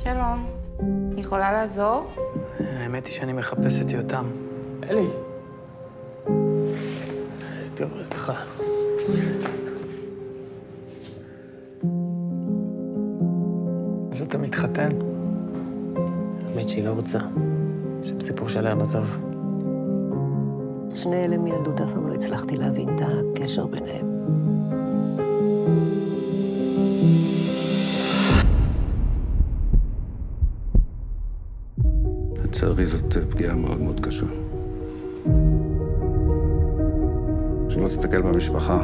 שלום. יכולה לעזור? האמת היא שאני מחפש את יותם. אלי. טוב, איתך. אז אתה מתחתן? האמת שהיא לא רוצה. שם סיפור שלהם עזוב. שני אלה מילדות, אף פעם לא הצלחתי להבין את הקשר ביניהם. לצערי זאת פגיעה מאוד מאוד קשה. שלא תסתכל במשפחה.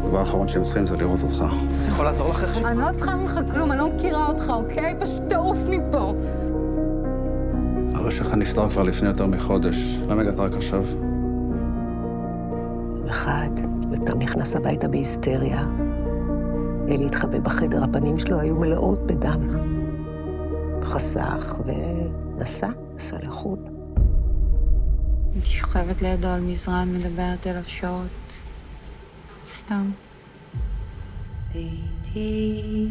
הדבר האחרון שהם צריכים זה לראות אותך. אני יכול לעזור לך איך? אני לא צריכה ממך כלום, אני לא מכירה אותך, אוקיי? פשוט תעוף מפה. אבא שלך נפטר כבר לפני יותר מחודש. למה הגעת רק עכשיו? אחד, יותם נכנס הביתה בהיסטריה. אלי התחבא בחדר, הפנים שלו היו מלאות בדם. חסך ונסע לחו"ל. הייתי שוכבת לידו על מזרן, מדברת אליו שעות. סתם. ביתי.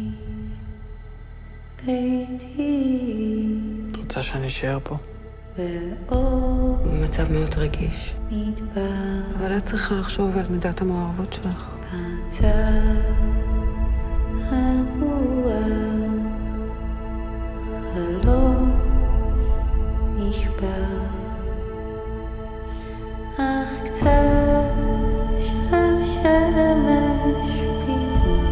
את רוצה שאני אשאר פה? באור. מצב מאוד רגיש. מדבר. אבל את צריכה לחשוב על מידת המעורבות שלך. פצע. הרוח. חלום. נשבר. אך קצת של שמש פתאום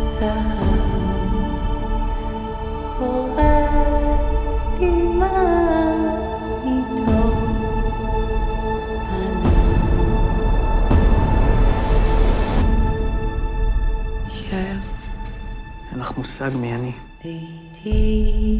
זהב קורא דמעה איתו פניו נשאר אין לך מושג מי אני. ביתי